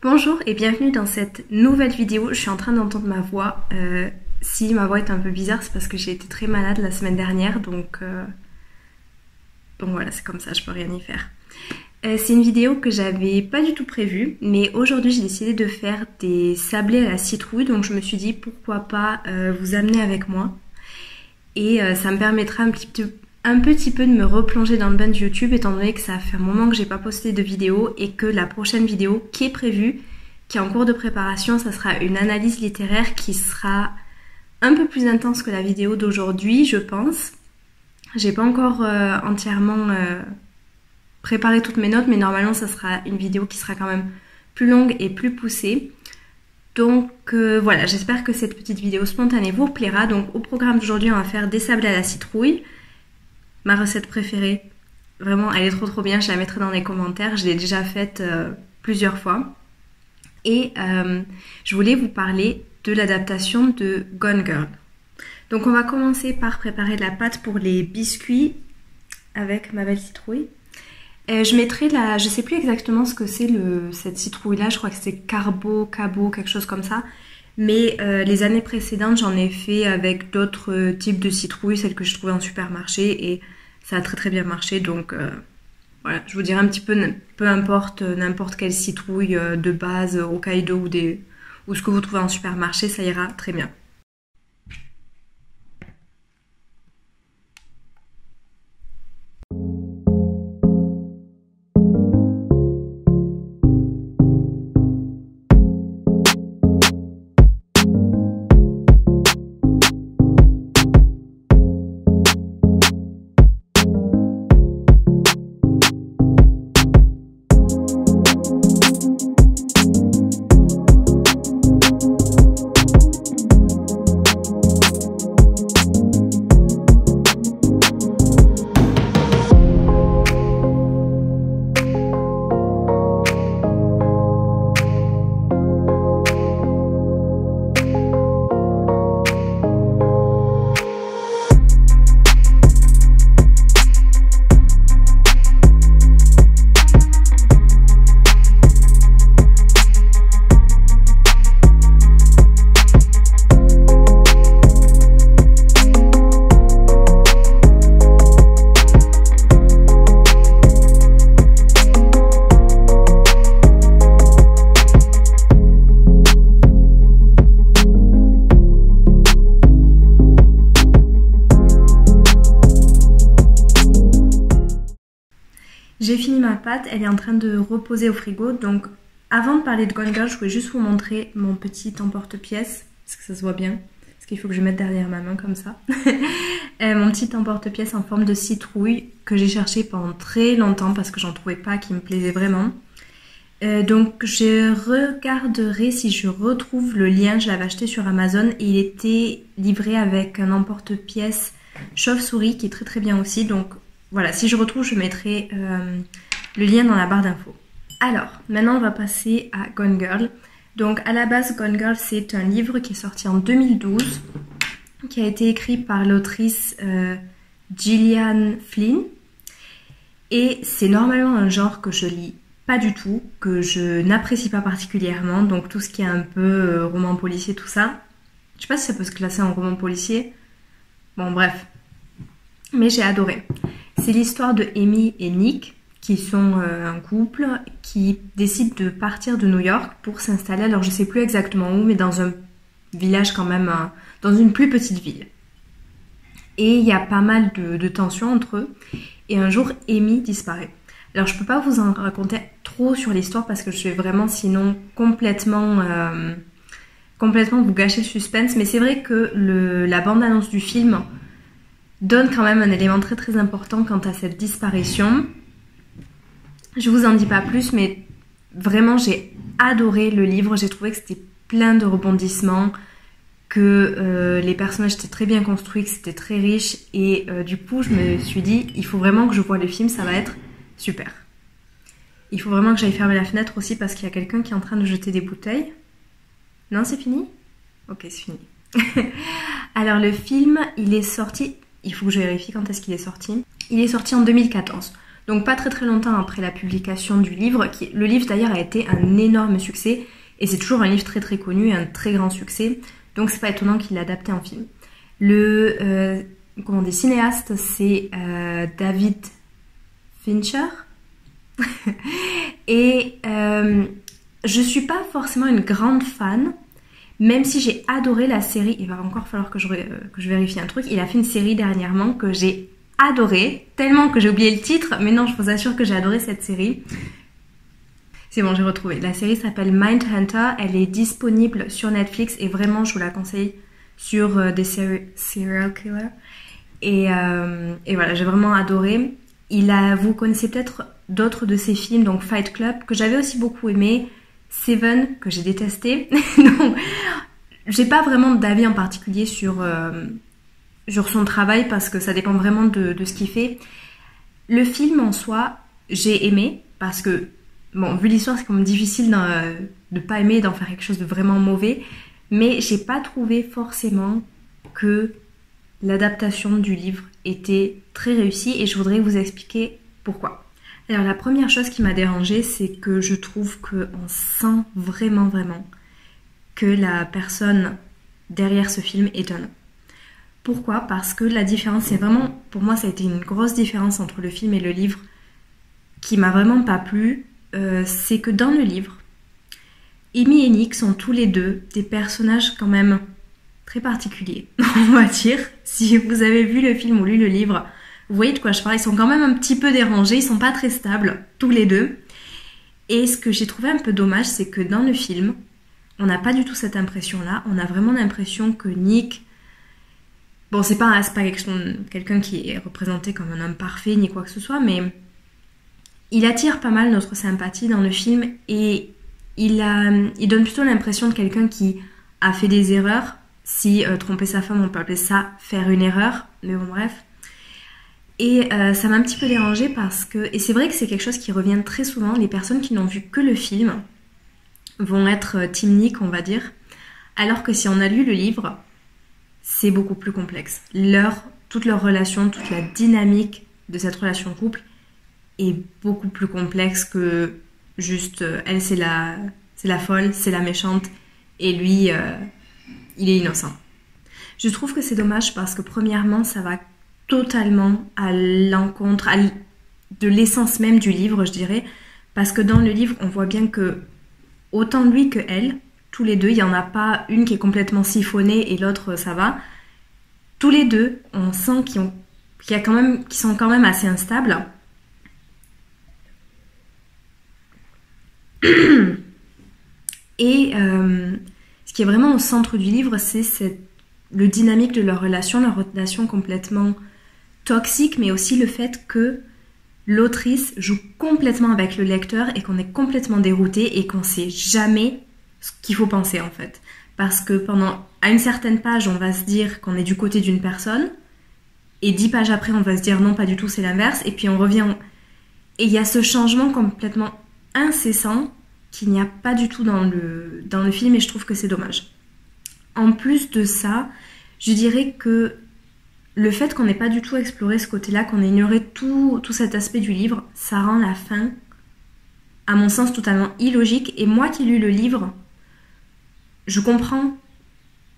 Bonjour et bienvenue dans cette nouvelle vidéo. Je suis en train d'entendre ma voix. Si ma voix est un peu bizarre, c'est parce que j'ai été très malade la semaine dernière, donc voilà, c'est comme ça, je peux rien y faire. C'est une vidéo que j'avais pas du tout prévue, mais aujourd'hui j'ai décidé de faire des sablés à la citrouille, donc je me suis dit pourquoi pas vous amener avec moi. Et ça me permettra un petit peu de me replonger dans le bain de YouTube, étant donné que ça fait un moment que j'ai pas posté de vidéo et que la prochaine vidéo qui est prévue, qui est en cours de préparation, ça sera une analyse littéraire qui sera un peu plus intense que la vidéo d'aujourd'hui, je pense. J'ai pas encore entièrement préparé toutes mes notes, mais normalement ça sera une vidéo qui sera quand même plus longue et plus poussée. Donc voilà, j'espère que cette petite vidéo spontanée vous plaira. Donc au programme d'aujourd'hui, on va faire des sablés à la citrouille. Ma recette préférée, vraiment elle est trop bien, je la mettrai dans les commentaires, je l'ai déjà faite plusieurs fois. Et je voulais vous parler de l'adaptation de Gone Girl. Donc on va commencer par préparer la pâte pour les biscuits avec ma belle citrouille. Je mettrai je sais plus exactement ce que c'est cette citrouille là, je crois que c'est Carbo, Cabo, quelque chose comme ça. Mais les années précédentes, j'en ai fait avec d'autres types de citrouilles, celles que je trouvais en supermarché, et ça a très bien marché. Donc voilà, je vous dirai un petit peu, peu importe n'importe quelle citrouille de base, Hokkaido ou ce que vous trouvez en supermarché, ça ira très bien. J'ai fini ma pâte, elle est en train de reposer au frigo. Donc avant de parler de Gone Girl, je voulais juste vous montrer mon petit emporte-pièce. Est-ce que ça se voit bien? Parce qu'il faut que je mette derrière ma main comme ça. Mon petit emporte-pièce en forme de citrouille que j'ai cherché pendant très longtemps parce que j'en trouvais pas qui me plaisait vraiment. Donc je regarderai si je retrouve le lien. Je l'avais acheté sur Amazon et il était livré avec un emporte-pièce chauve-souris qui est très bien aussi. Donc voilà, si je retrouve, je mettrai le lien dans la barre d'infos. Alors, maintenant on va passer à Gone Girl. Donc à la base, Gone Girl, c'est un livre qui est sorti en 2012, qui a été écrit par l'autrice Gillian Flynn. Et c'est normalement un genre que je lis pas du tout, que je n'apprécie pas particulièrement. Donc tout ce qui est un peu roman policier, tout ça. Je sais pas si ça peut se classer en roman policier. Bon bref. Mais j'ai adoré. C'est l'histoire de Amy et Nick, qui sont un couple qui décide de partir de New York pour s'installer, alors je sais plus exactement où, mais dans un village quand même, dans une plus petite ville. Et il y a pas mal de tensions entre eux, et un jour Amy disparaît. Alors je peux pas vous en raconter trop sur l'histoire parce que je vais vraiment sinon complètement vous gâcher le suspense, mais c'est vrai que la bande-annonce du film donne quand même un élément très important quant à cette disparition. Je vous en dis pas plus, mais vraiment j'ai adoré le livre. J'ai trouvé que c'était plein de rebondissements, que les personnages étaient très bien construits, que c'était très riche. Et du coup, je me suis dit, il faut vraiment que je voie le film, ça va être super. Il faut vraiment que j'aille fermer la fenêtre aussi parce qu'il y a quelqu'un qui est en train de jeter des bouteilles. Non, c'est fini? Ok, c'est fini. Alors le film, il est sorti... Il faut que je vérifie quand est-ce qu'il est sorti. Il est sorti en 2014. Donc pas très très longtemps après la publication du livre. Le livre d'ailleurs a été un énorme succès et c'est toujours un livre très très connu, un très grand succès. Donc c'est pas étonnant qu'il l'ait adapté en film. Le cinéaste, c'est David Fincher. Et je suis pas forcément une grande fan, même si j'ai adoré la série. Il va encore falloir que je vérifie un truc. Il a fait une série dernièrement que j'ai adorée, tellement que j'ai oublié le titre, mais non, je vous assure que j'ai adoré cette série. C'est bon, j'ai retrouvé. La série s'appelle Mindhunter, elle est disponible sur Netflix et vraiment je vous la conseille sur des serial killers. Et voilà, j'ai vraiment adoré. Vous connaissez peut-être d'autres de ses films, donc Fight Club, que j'avais aussi beaucoup aimé, Seven, que j'ai détesté. Donc, j'ai pas vraiment d'avis en particulier sur son travail parce que ça dépend vraiment de ce qu'il fait. Le film en soi, j'ai aimé parce que, bon, vu l'histoire, c'est quand même difficile de pas aimer, d'en faire quelque chose de vraiment mauvais, mais j'ai pas trouvé forcément que l'adaptation du livre était très réussie et je voudrais vous expliquer pourquoi. Alors la première chose qui m'a dérangée, c'est que je trouve qu'on sent vraiment que la personne derrière ce film est un homme. Pourquoi? Parce que la différence, c'est vraiment, pour moi ça a été une grosse différence entre le film et le livre qui m'a vraiment pas plu, c'est que dans le livre, Amy et Nick sont tous les deux des personnages quand même très particuliers, on va dire. Si vous avez vu le film ou lu le livre, vous voyez de quoi je parle. Ils sont quand même un petit peu dérangés, ils sont pas très stables, tous les deux. Et ce que j'ai trouvé un peu dommage, c'est que dans le film, on n'a pas du tout cette impression-là. On a vraiment l'impression que Nick... Bon, c'est pas quelqu'un qui est représenté comme un homme parfait, ni quoi que ce soit, mais il attire pas mal notre sympathie dans le film et il donne plutôt l'impression de quelqu'un qui a fait des erreurs. Si tromper sa femme, on peut appeler ça faire une erreur, mais bon bref. Et ça m'a un petit peu dérangée parce que... Et c'est vrai que c'est quelque chose qui revient très souvent. Les personnes qui n'ont vu que le film vont être team Nick, on va dire. Alors que si on a lu le livre, c'est beaucoup plus complexe. Toute leur relation, toute la dynamique de cette relation couple est beaucoup plus complexe que juste... elle, c'est la folle, c'est la méchante. Et lui, il est innocent. Je trouve que c'est dommage parce que premièrement, ça va totalement à l'encontre de l'essence même du livre, je dirais, parce que dans le livre, on voit bien que autant lui que elle, tous les deux, il n'y en a pas une qui est complètement siphonnée et l'autre ça va. Tous les deux, on sent qu'ils sont quand même assez instables. Et ce qui est vraiment au centre du livre, c'est le dynamique de leur relation complètement toxique, mais aussi le fait que l'autrice joue complètement avec le lecteur et qu'on est complètement dérouté et qu'on sait jamais ce qu'il faut penser en fait. Parce que à une certaine page, on va se dire qu'on est du côté d'une personne et 10 pages après, on va se dire non, pas du tout, c'est l'inverse. Et puis on revient... Et il y a ce changement complètement incessant qu'il n'y a pas du tout dans le film et je trouve que c'est dommage. En plus de ça, je dirais que le fait qu'on n'ait pas du tout exploré ce côté-là, qu'on ait ignoré tout cet aspect du livre, ça rend la fin, à mon sens, totalement illogique. Et moi qui ai lu le livre, je comprends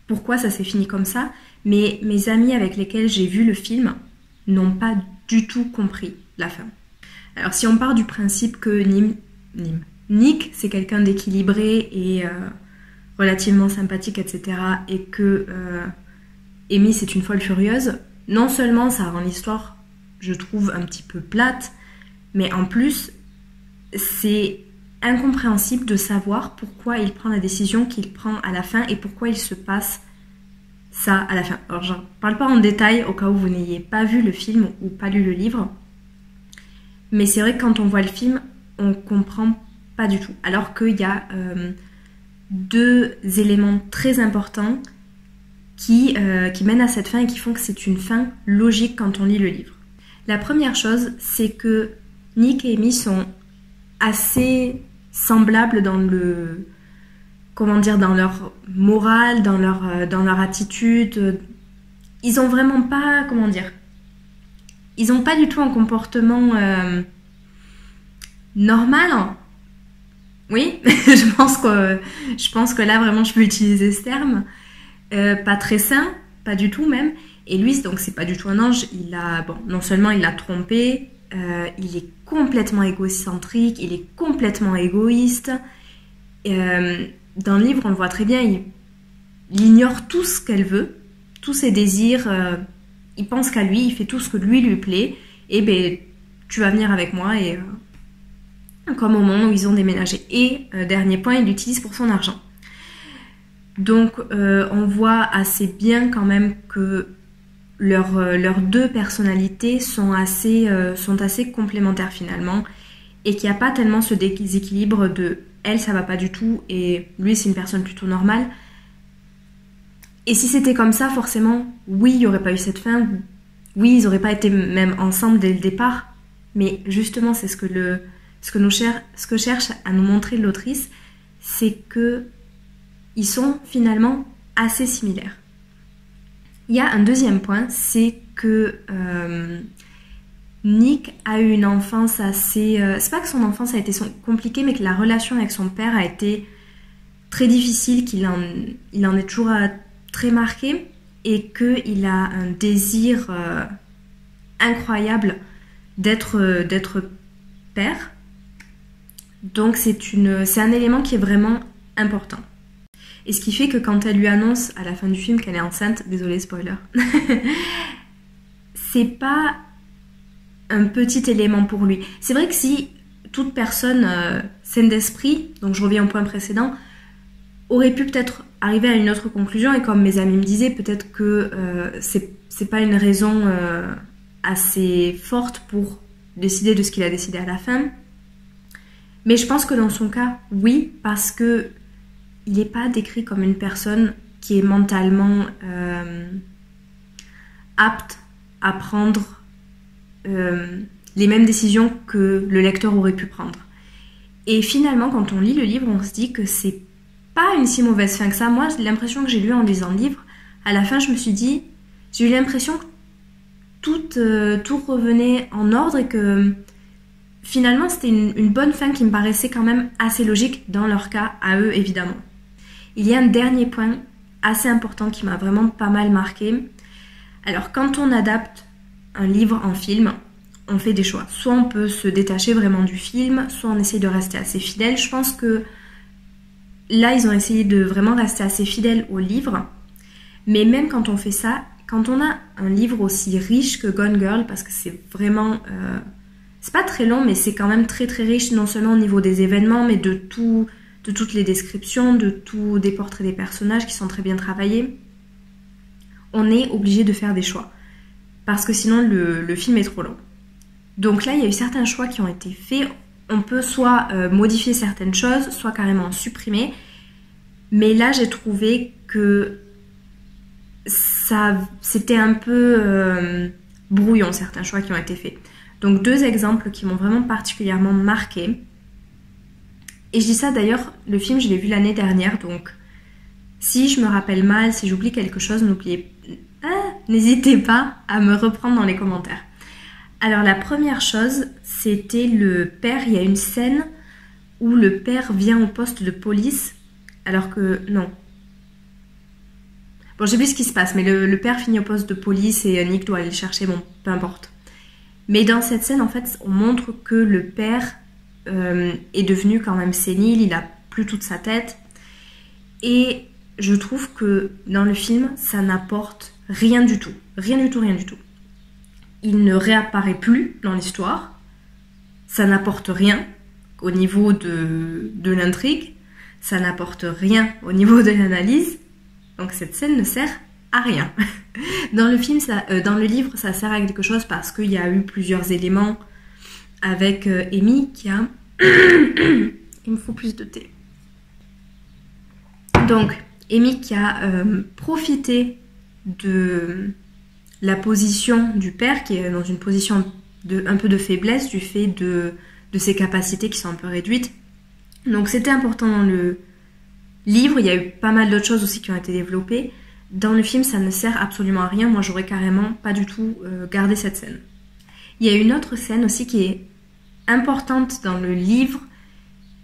pourquoi ça s'est fini comme ça, mais mes amis avec lesquels j'ai vu le film n'ont pas du tout compris la fin. Alors si on part du principe que Nick, c'est quelqu'un d'équilibré et relativement sympathique, etc., et que Amy, c'est une folle furieuse, non seulement ça rend l'histoire, je trouve, un petit peu plate, mais en plus, c'est incompréhensible de savoir pourquoi il prend la décision qu'il prend à la fin et pourquoi il se passe ça à la fin. Alors, je ne parle pas en détail au cas où vous n'ayez pas vu le film ou pas lu le livre, mais c'est vrai que quand on voit le film, on comprend pas du tout. Alors qu'il y a deux éléments très importants qui mènent à cette fin et qui font que c'est une fin logique quand on lit le livre. La première chose, c'est que Nick et Amy sont assez semblables dans dans leur morale, dans leur attitude. Ils ont vraiment pas, ils ont pas du tout un comportement normal, hein. Oui, je pense que là vraiment je peux utiliser ce terme. Pas très sain, pas du tout même. Et lui, donc c'est pas du tout un ange. Bon, non seulement il l'a trompé, il est complètement égocentrique, il est complètement égoïste. Dans le livre, on le voit très bien, il ignore tout ce qu'elle veut, tous ses désirs. Il pense qu'à lui, il fait tout ce que lui plaît. Et ben, tu vas venir avec moi et comme au moment où ils ont déménagé. Et dernier point, il l'utilise pour son argent. Donc on voit assez bien quand même que leurs deux personnalités sont assez complémentaires finalement et qu'il n'y a pas tellement ce déséquilibre de elle ça va pas du tout et lui c'est une personne plutôt normale. Et si c'était comme ça forcément oui il n'y aurait pas eu cette fin, oui ils n'auraient pas été même ensemble dès le départ, mais justement c'est ce que cherche à nous montrer l'autrice, c'est que ils sont finalement assez similaires. Il y a un deuxième point, c'est que Nick a eu une enfance assez... c'est pas que son enfance a été compliquée, mais que la relation avec son père a été très difficile, qu'il en est toujours très marqué, et qu'il a un désir incroyable d'être père. Donc c'est un élément qui est vraiment important. Et ce qui fait que quand elle lui annonce à la fin du film qu'elle est enceinte, désolé spoiler, c'est pas un petit élément pour lui. C'est vrai que si toute personne saine d'esprit, donc je reviens au point précédent, aurait pu peut-être arriver à une autre conclusion, et comme mes amis me disaient, peut-être que c'est pas une raison assez forte pour décider de ce qu'il a décidé à la fin. Mais je pense que dans son cas, oui, parce que il n'est pas décrit comme une personne qui est mentalement apte à prendre les mêmes décisions que le lecteur aurait pu prendre. Et finalement, quand on lit le livre, on se dit que c'est pas une si mauvaise fin que ça. Moi, l'impression que j'ai eue en lisant le livre, à la fin, je me suis dit, j'ai eu l'impression que tout revenait en ordre et que finalement, c'était une bonne fin qui me paraissait quand même assez logique dans leur cas, à eux, évidemment. Il y a un dernier point assez important qui m'a vraiment pas mal marqué. Alors, quand on adapte un livre en film, on fait des choix. Soit on peut se détacher vraiment du film, soit on essaye de rester assez fidèle. Je pense que là, ils ont essayé de vraiment rester assez fidèles au livre. Mais même quand on fait ça, quand on a un livre aussi riche que Gone Girl, parce que c'est vraiment... c'est pas très long, mais c'est quand même très très riche, non seulement au niveau des événements, mais de toutes les descriptions, des portraits des personnages qui sont très bien travaillés. On est obligé de faire des choix. Parce que sinon, le film est trop long. Donc là, il y a eu certains choix qui ont été faits. On peut soit modifier certaines choses, soit carrément supprimer. Mais là, j'ai trouvé que c'était un peu brouillon, certains choix qui ont été faits. Donc deux exemples qui m'ont vraiment particulièrement marqué. Et je dis ça d'ailleurs, le film je l'ai vu l'année dernière, donc si je me rappelle mal, si j'oublie quelque chose, n'hésitez pas à me reprendre dans les commentaires. Alors la première chose, c'était le père, il y a une scène où le père vient au poste de police, alors que non. Bon, je sais plus ce qui se passe, mais le père finit au poste de police et Nick doit aller le chercher, bon, peu importe. Mais dans cette scène, en fait, on montre que le père est devenu quand même sénile, il a plus toute sa tête. Et je trouve que dans le film, ça n'apporte rien du tout. Rien du tout, rien du tout. Il ne réapparaît plus dans l'histoire. Ça n'apporte rien au niveau de l'intrigue. Ça n'apporte rien au niveau de l'analyse. Donc cette scène ne sert à rien. Dans le livre, ça sert à quelque chose parce qu'il y a eu plusieurs éléments avec Amy qui a... Il me faut plus de thé. Donc, Amy qui a profité de la position du père, qui est dans une position un peu de faiblesse du fait de ses capacités qui sont un peu réduites. Donc c'était important dans le livre, il y a eu pas mal d'autres choses aussi qui ont été développées. Dans le film, ça ne sert absolument à rien. Moi, j'aurais carrément pas du tout gardé cette scène. Il y a une autre scène aussi qui est importante dans le livre,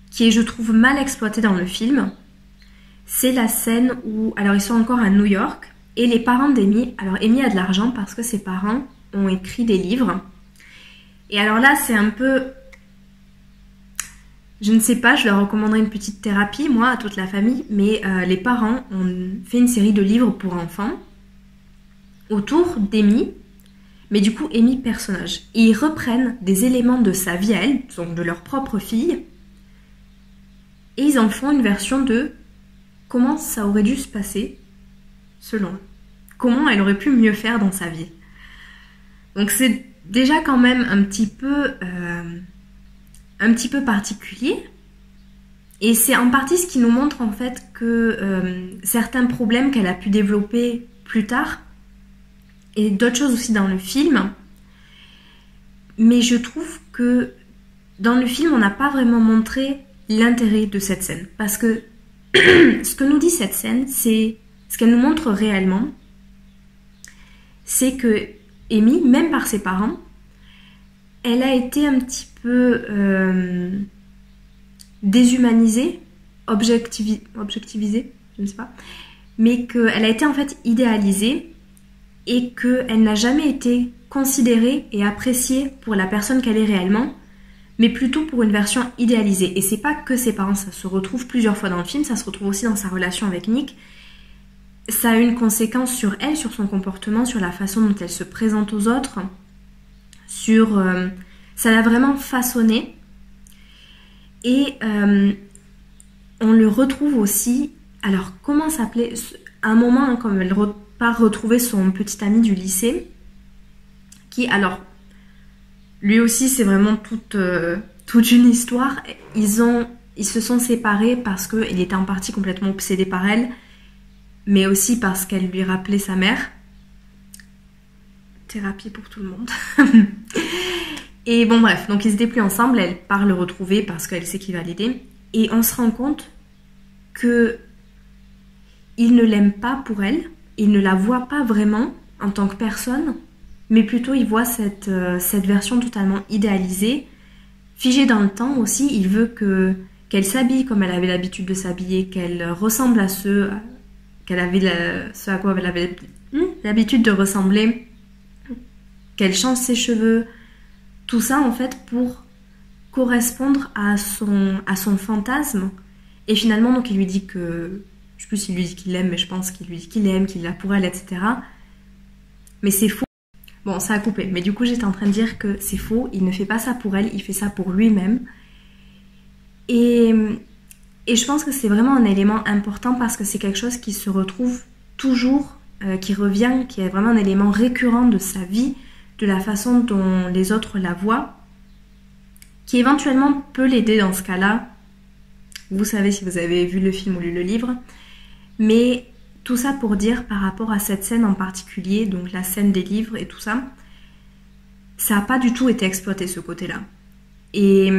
qui est, je trouve, mal exploitée dans le film. C'est la scène où, alors ils sont encore à New York, et les parents d'Amy, alors Amy a de l'argent parce que ses parents ont écrit des livres. Et alors là, c'est un peu... Je ne sais pas, je leur recommanderais une petite thérapie, moi, à toute la famille, mais les parents ont fait une série de livres pour enfants autour d'Amy, mais du coup, Amy personnage. Et ils reprennent des éléments de sa vie à elle, donc de leur propre fille, et ils en font une version de comment ça aurait dû se passer, selon eux. Comment elle aurait pu mieux faire dans sa vie. Donc c'est déjà quand même un petit peu particulier. Et c'est en partie ce qui nous montre en fait que certains problèmes qu'elle a pu développer plus tard, et d'autres choses aussi dans le film, mais je trouve que dans le film on n'a pas vraiment montré l'intérêt de cette scène. Parce que ce que nous dit cette scène, c'est ce qu'elle nous montre réellement, c'est que Amy, même par ses parents, elle a été un petit peu déshumanisée, objectivisée, je ne sais pas, mais qu'elle a été en fait idéalisée et qu'elle n'a jamais été considérée et appréciée pour la personne qu'elle est réellement, mais plutôt pour une version idéalisée. Et c'est pas que ses parents, ça se retrouve plusieurs fois dans le film, ça se retrouve aussi dans sa relation avec Nick. Ça a une conséquence sur elle, sur son comportement, sur la façon dont elle se présente aux autres, sur... ça l'a vraiment façonné. Et on le retrouve aussi... Alors, comment s'appelait... À un moment, hein, comme elle part retrouver son petit ami du lycée, qui, alors... Lui aussi, c'est vraiment toute une histoire. Ils se sont séparés parce qu'il était en partie complètement obsédé par elle, mais aussi parce qu'elle lui rappelait sa mère. Thérapie pour tout le monde. Et bon bref, donc ils n'étaient plus ensemble, elle part le retrouver parce qu'elle sait qu'il va l'aider. Et on se rend compte que il ne l'aime pas pour elle, il ne la voit pas vraiment en tant que personne, mais plutôt il voit cette version totalement idéalisée, figée dans le temps aussi. Il veut qu'elle s'habille comme elle avait l'habitude de s'habiller, qu'elle ressemble à ce à quoi elle avait l'habitude de ressembler, qu'elle change ses cheveux, tout ça en fait pour correspondre à son fantasme. Et finalement donc il lui dit que, je sais plus s'il lui dit qu'il l'aime, mais je pense qu'il lui dit qu'il l'aime, qu'il l'a pour elle, etc. Mais c'est faux. Bon, ça a coupé, mais du coup j'étais en train de dire que c'est faux, il ne fait pas ça pour elle, il fait ça pour lui-même. Et je pense que c'est vraiment un élément important parce que c'est quelque chose qui se retrouve toujours, qui revient, qui est vraiment un élément récurrent de sa vie, de la façon dont les autres la voient, qui éventuellement peut l'aider dans ce cas-là. Vous savez si vous avez vu le film ou lu le livre, mais... Tout ça pour dire par rapport à cette scène en particulier, donc la scène des livres et tout ça, ça n'a pas du tout été exploité ce côté-là. Et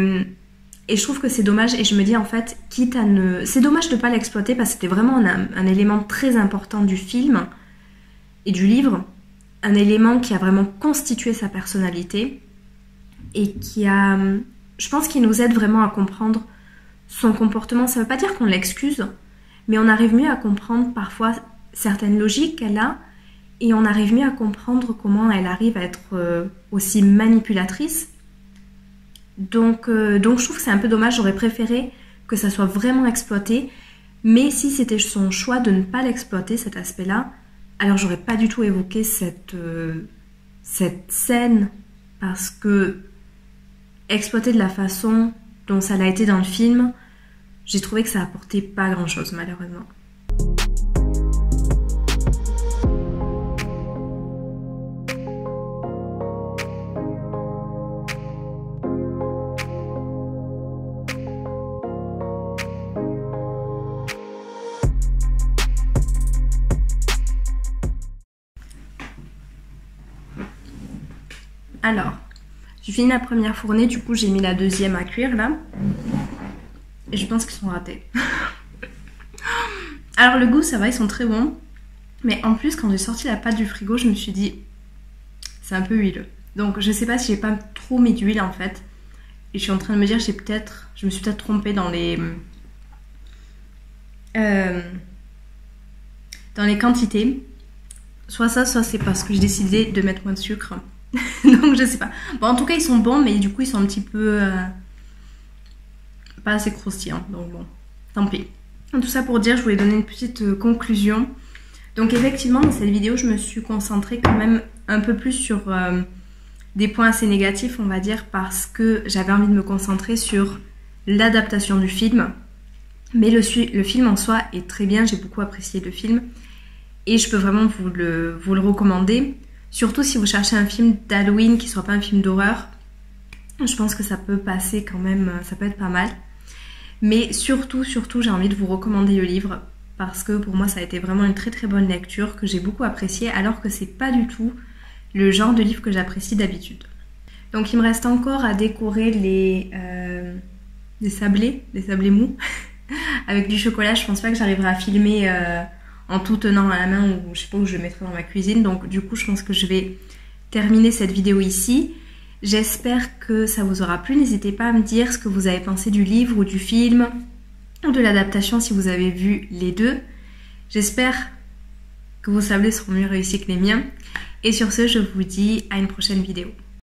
je trouve que c'est dommage et je me dis en fait, quitte à ne... C'est dommage de ne pas l'exploiter parce que c'était vraiment un élément très important du film et du livre, un élément qui a vraiment constitué sa personnalité et qui a... Je pense qu'il nous aide vraiment à comprendre son comportement. Ça ne veut pas dire qu'on l'excuse, mais on arrive mieux à comprendre parfois certaines logiques qu'elle a et on arrive mieux à comprendre comment elle arrive à être aussi manipulatrice. Donc je trouve que c'est un peu dommage, j'aurais préféré que ça soit vraiment exploité, mais si c'était son choix de ne pas l'exploiter, cet aspect-là, alors j'aurais pas du tout évoqué cette scène, parce que exploiter de la façon dont ça l'a été dans le film, j'ai trouvé que ça apportait pas grand-chose, malheureusement. Alors, j'ai fini la première fournée, du coup j'ai mis la deuxième à cuire là. Et je pense qu'ils sont ratés. Alors le goût ça va, ils sont très bons. Mais en plus quand j'ai sorti la pâte du frigo, je me suis dit c'est un peu huileux. Donc je sais pas si j'ai pas trop mis d'huile en fait. Et je suis en train de me dire, je me suis peut-être trompée dans les quantités. Soit ça, soit c'est parce que j'ai décidé de mettre moins de sucre. Donc je sais pas. Bon, en tout cas, ils sont bons, mais du coup, ils sont un petit peu pas assez croustillants. Donc bon, tant pis. Tout ça pour dire, je voulais donner une petite conclusion. Donc effectivement, dans cette vidéo, je me suis concentrée quand même un peu plus sur des points assez négatifs, on va dire, parce que j'avais envie de me concentrer sur l'adaptation du film. Mais le film en soi est très bien, j'ai beaucoup apprécié le film. Et je peux vraiment vous le recommander. Surtout si vous cherchez un film d'Halloween qui soit pas un film d'horreur. Je pense que ça peut passer quand même, ça peut être pas mal. Mais surtout, j'ai envie de vous recommander le livre. Parce que pour moi, ça a été vraiment une très très bonne lecture que j'ai beaucoup appréciée. Alors que c'est pas du tout le genre de livre que j'apprécie d'habitude. Donc il me reste encore à décorer les sablés mous. Avec du chocolat, je pense pas que j'arriverai à filmer en tout tenant à la main ou je sais pas où je le mettrai dans ma cuisine. Donc du coup, je pense que je vais terminer cette vidéo ici. J'espère que ça vous aura plu. N'hésitez pas à me dire ce que vous avez pensé du livre ou du film ou de l'adaptation si vous avez vu les deux. J'espère que vos sablés seront mieux réussis que les miens. Et sur ce, je vous dis à une prochaine vidéo.